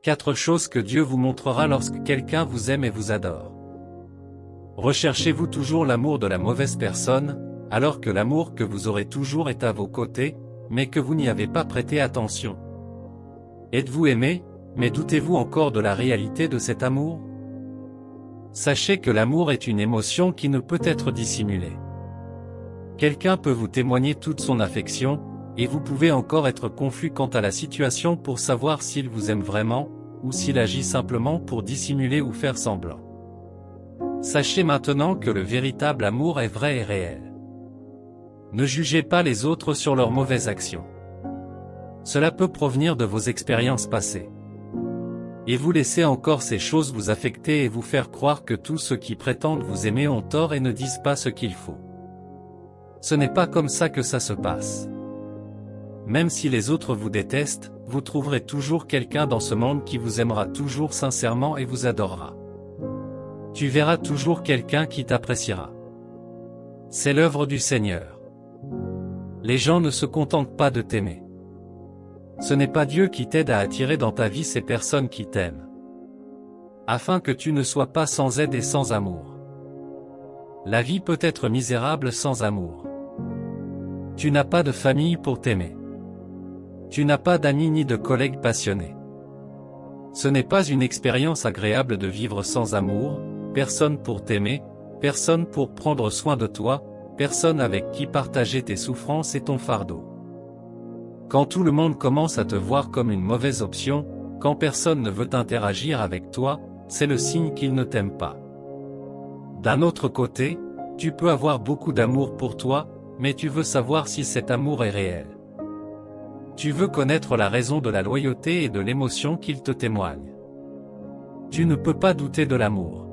4 choses que Dieu vous montrera lorsque quelqu'un vous aime et vous adore. Recherchez-vous toujours l'amour de la mauvaise personne, alors que l'amour que vous aurez toujours est à vos côtés, mais que vous n'y avez pas prêté attention? Êtes-vous aimé, mais doutez-vous encore de la réalité de cet amour? Sachez que l'amour est une émotion qui ne peut être dissimulée. Quelqu'un peut vous témoigner toute son affection, et vous pouvez encore être confus quant à la situation pour savoir s'il vous aime vraiment, ou s'il agit simplement pour dissimuler ou faire semblant. Sachez maintenant que le véritable amour est vrai et réel. Ne jugez pas les autres sur leurs mauvaises actions. Cela peut provenir de vos expériences passées. Et vous laissez encore ces choses vous affecter et vous faire croire que tous ceux qui prétendent vous aimer ont tort et ne disent pas ce qu'il faut. Ce n'est pas comme ça que ça se passe. Même si les autres vous détestent, vous trouverez toujours quelqu'un dans ce monde qui vous aimera toujours sincèrement et vous adorera. Tu verras toujours quelqu'un qui t'appréciera. C'est l'œuvre du Seigneur. Les gens ne se contentent pas de t'aimer. Ce n'est pas Dieu qui t'aide à attirer dans ta vie ces personnes qui t'aiment. Afin que tu ne sois pas sans aide et sans amour. La vie peut être misérable sans amour. Tu n'as pas de famille pour t'aimer. Tu n'as pas d'amis ni de collègues passionnés. Ce n'est pas une expérience agréable de vivre sans amour, personne pour t'aimer, personne pour prendre soin de toi, personne avec qui partager tes souffrances et ton fardeau. Quand tout le monde commence à te voir comme une mauvaise option, quand personne ne veut interagir avec toi, c'est le signe qu'il ne t'aime pas. D'un autre côté, tu peux avoir beaucoup d'amour pour toi, mais tu veux savoir si cet amour est réel. Tu veux connaître la raison de la loyauté et de l'émotion qu'il te témoigne. Tu ne peux pas douter de l'amour.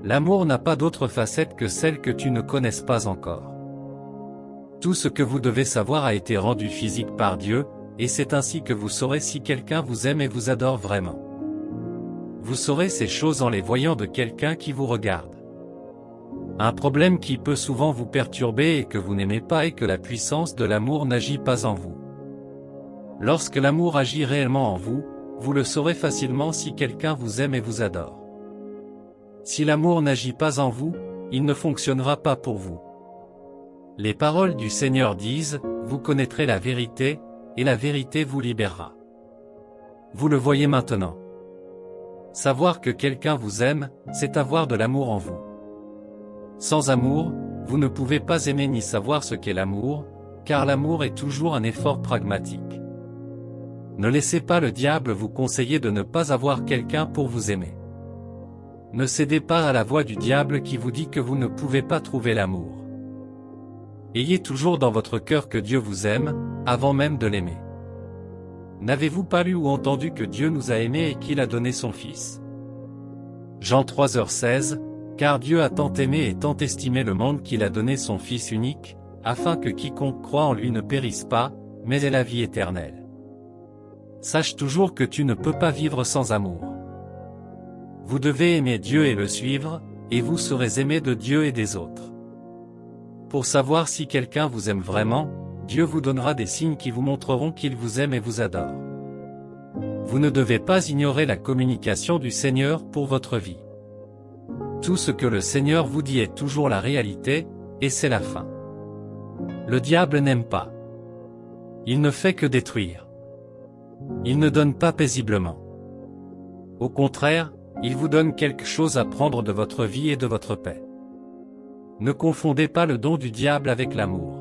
L'amour n'a pas d'autre facette que celle que tu ne connaisses pas encore. Tout ce que vous devez savoir a été rendu physique par Dieu, et c'est ainsi que vous saurez si quelqu'un vous aime et vous adore vraiment. Vous saurez ces choses en les voyant de quelqu'un qui vous regarde. Un problème qui peut souvent vous perturber et que vous n'aimez pas est que la puissance de l'amour n'agit pas en vous. Lorsque l'amour agit réellement en vous, vous le saurez facilement si quelqu'un vous aime et vous adore. Si l'amour n'agit pas en vous, il ne fonctionnera pas pour vous. Les paroles du Seigneur disent, « Vous connaîtrez la vérité, et la vérité vous libérera. » Vous le voyez maintenant. Savoir que quelqu'un vous aime, c'est avoir de l'amour en vous. Sans amour, vous ne pouvez pas aimer ni savoir ce qu'est l'amour, car l'amour est toujours un effort pragmatique. Ne laissez pas le diable vous conseiller de ne pas avoir quelqu'un pour vous aimer. Ne cédez pas à la voix du diable qui vous dit que vous ne pouvez pas trouver l'amour. Ayez toujours dans votre cœur que Dieu vous aime, avant même de l'aimer. N'avez-vous pas lu ou entendu que Dieu nous a aimés et qu'il a donné son Fils? Jean 3h16, car Dieu a tant aimé et tant estimé le monde qu'il a donné son Fils unique, afin que quiconque croit en lui ne périsse pas, mais ait la vie éternelle. Sache toujours que tu ne peux pas vivre sans amour. Vous devez aimer Dieu et le suivre, et vous serez aimé de Dieu et des autres. Pour savoir si quelqu'un vous aime vraiment, Dieu vous donnera des signes qui vous montreront qu'il vous aime et vous adore. Vous ne devez pas ignorer la communication du Seigneur pour votre vie. Tout ce que le Seigneur vous dit est toujours la réalité, et c'est la fin. Le diable n'aime pas. Il ne fait que détruire. Il ne donne pas paisiblement. Au contraire, il vous donne quelque chose à prendre de votre vie et de votre paix. Ne confondez pas le don du diable avec l'amour.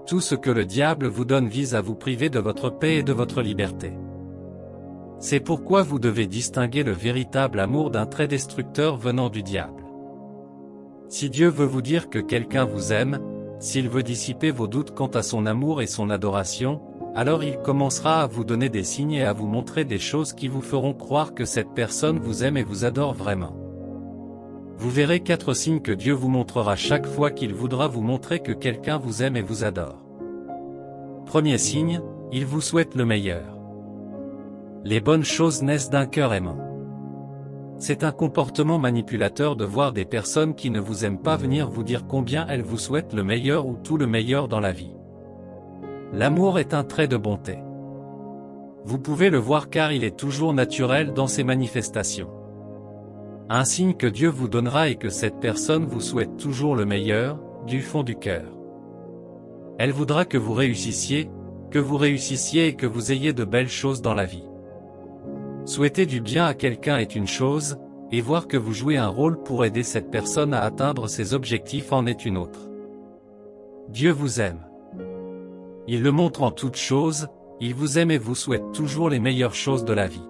Tout ce que le diable vous donne vise à vous priver de votre paix et de votre liberté. C'est pourquoi vous devez distinguer le véritable amour d'un très destructeur venant du diable. Si Dieu veut vous dire que quelqu'un vous aime, s'il veut dissiper vos doutes quant à son amour et son adoration, alors il commencera à vous donner des signes et à vous montrer des choses qui vous feront croire que cette personne vous aime et vous adore vraiment. Vous verrez 4 signes que Dieu vous montrera chaque fois qu'il voudra vous montrer que quelqu'un vous aime et vous adore. Premier signe, il vous souhaite le meilleur. Les bonnes choses naissent d'un cœur aimant. C'est un comportement manipulateur de voir des personnes qui ne vous aiment pas venir vous dire combien elles vous souhaitent le meilleur ou tout le meilleur dans la vie. L'amour est un trait de bonté. Vous pouvez le voir car il est toujours naturel dans ses manifestations. Un signe que Dieu vous donnera est que cette personne vous souhaite toujours le meilleur, du fond du cœur. Elle voudra que vous réussissiez et que vous ayez de belles choses dans la vie. Souhaiter du bien à quelqu'un est une chose, et voir que vous jouez un rôle pour aider cette personne à atteindre ses objectifs en est une autre. Dieu vous aime. Il le montre en toutes choses, il vous aime et vous souhaite toujours les meilleures choses de la vie.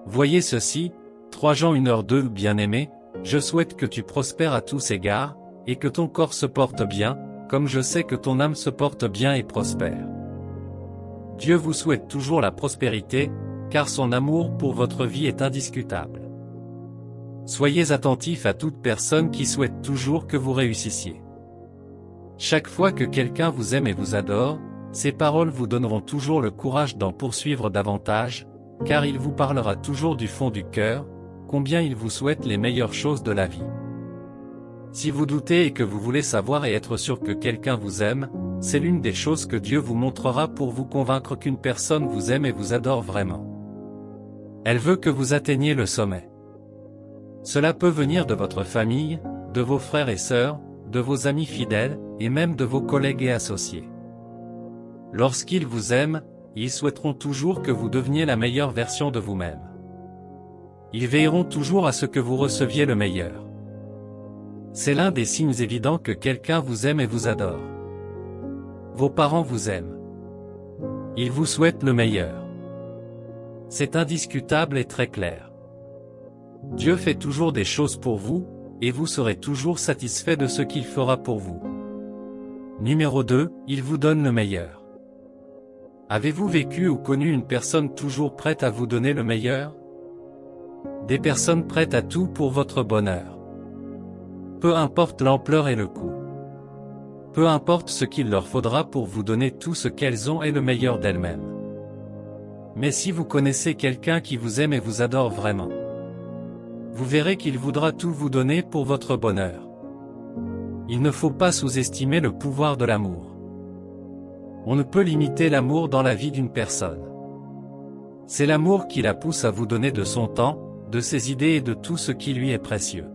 Voyez ceci, 3 Jean 1h2 Bien-aimé, je souhaite que tu prospères à tous égards, et que ton corps se porte bien, comme je sais que ton âme se porte bien et prospère. Dieu vous souhaite toujours la prospérité, car son amour pour votre vie est indiscutable. Soyez attentifs à toute personne qui souhaite toujours que vous réussissiez. Chaque fois que quelqu'un vous aime et vous adore, ces paroles vous donneront toujours le courage d'en poursuivre davantage, car il vous parlera toujours du fond du cœur, combien il vous souhaite les meilleures choses de la vie. Si vous doutez et que vous voulez savoir et être sûr que quelqu'un vous aime, c'est l'une des choses que Dieu vous montrera pour vous convaincre qu'une personne vous aime et vous adore vraiment. Elle veut que vous atteigniez le sommet. Cela peut venir de votre famille, de vos frères et sœurs, de vos amis fidèles, et même de vos collègues et associés. Lorsqu'ils vous aiment, ils souhaiteront toujours que vous deveniez la meilleure version de vous-même. Ils veilleront toujours à ce que vous receviez le meilleur. C'est l'un des signes évidents que quelqu'un vous aime et vous adore. Vos parents vous aiment. Ils vous souhaitent le meilleur. C'est indiscutable et très clair. Dieu fait toujours des choses pour vous, et vous serez toujours satisfait de ce qu'il fera pour vous. Numéro 2, il vous donne le meilleur. Avez-vous vécu ou connu une personne toujours prête à vous donner le meilleur? Des personnes prêtes à tout pour votre bonheur. Peu importe l'ampleur et le coût. Peu importe ce qu'il leur faudra pour vous donner tout ce qu'elles ont et le meilleur d'elles-mêmes. Mais si vous connaissez quelqu'un qui vous aime et vous adore vraiment, vous verrez qu'il voudra tout vous donner pour votre bonheur. Il ne faut pas sous-estimer le pouvoir de l'amour. On ne peut limiter l'amour dans la vie d'une personne. C'est l'amour qui la pousse à vous donner de son temps, de ses idées et de tout ce qui lui est précieux.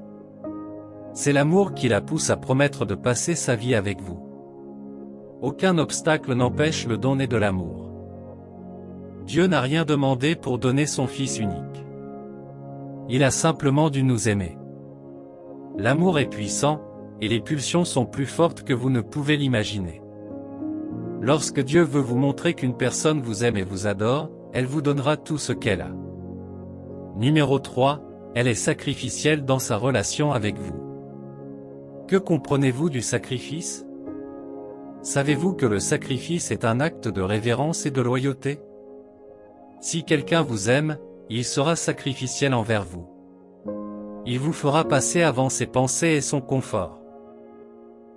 C'est l'amour qui la pousse à promettre de passer sa vie avec vous. Aucun obstacle n'empêche le don né de l'amour. Dieu n'a rien demandé pour donner son Fils unique. Il a simplement dû nous aimer. L'amour est puissant, et les pulsions sont plus fortes que vous ne pouvez l'imaginer. Lorsque Dieu veut vous montrer qu'une personne vous aime et vous adore, elle vous donnera tout ce qu'elle a. Numéro 3, elle est sacrificielle dans sa relation avec vous. Que comprenez-vous du sacrifice? Savez-vous que le sacrifice est un acte de révérence et de loyauté? Si quelqu'un vous aime, il sera sacrificiel envers vous. Il vous fera passer avant ses pensées et son confort.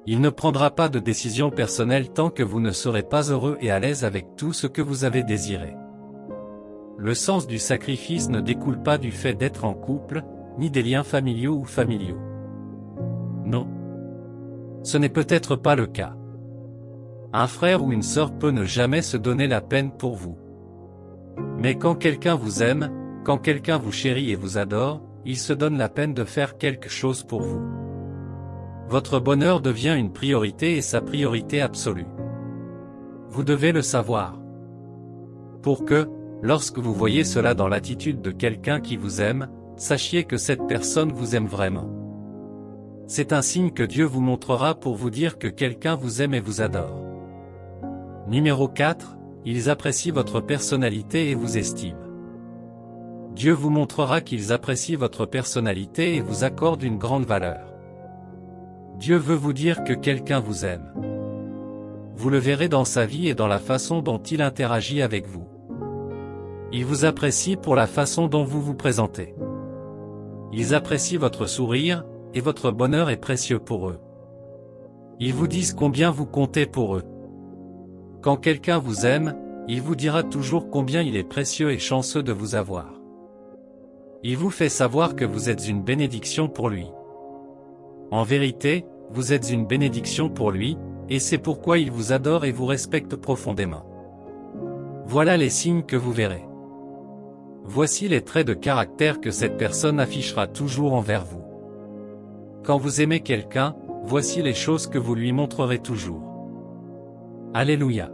Il ne prendra pas de décision personnelle tant que vous ne serez pas heureux et à l'aise avec tout ce que vous avez désiré. Le sens du sacrifice ne découle pas du fait d'être en couple, ni des liens familiaux ou familiaux. Non. Ce n'est peut-être pas le cas. Un frère ou une sœur peut ne jamais se donner la peine pour vous. Mais quand quelqu'un vous aime, quand quelqu'un vous chérit et vous adore, il se donne la peine de faire quelque chose pour vous. Votre bonheur devient une priorité et sa priorité absolue. Vous devez le savoir. Pour que, lorsque vous voyez cela dans l'attitude de quelqu'un qui vous aime, sachiez que cette personne vous aime vraiment. C'est un signe que Dieu vous montrera pour vous dire que quelqu'un vous aime et vous adore. Numéro 4, ils apprécient votre personnalité et vous estiment. Dieu vous montrera qu'ils apprécient votre personnalité et vous accordent une grande valeur. Dieu veut vous dire que quelqu'un vous aime. Vous le verrez dans sa vie et dans la façon dont il interagit avec vous. Il vous apprécie pour la façon dont vous vous présentez. Ils apprécient votre sourire, et votre bonheur est précieux pour eux. Ils vous disent combien vous comptez pour eux. Quand quelqu'un vous aime, il vous dira toujours combien il est précieux et chanceux de vous avoir. Il vous fait savoir que vous êtes une bénédiction pour lui. En vérité, vous êtes une bénédiction pour lui, et c'est pourquoi il vous adore et vous respecte profondément. Voilà les signes que vous verrez. Voici les traits de caractère que cette personne affichera toujours envers vous. Quand vous aimez quelqu'un, voici les choses que vous lui montrerez toujours. Alléluia.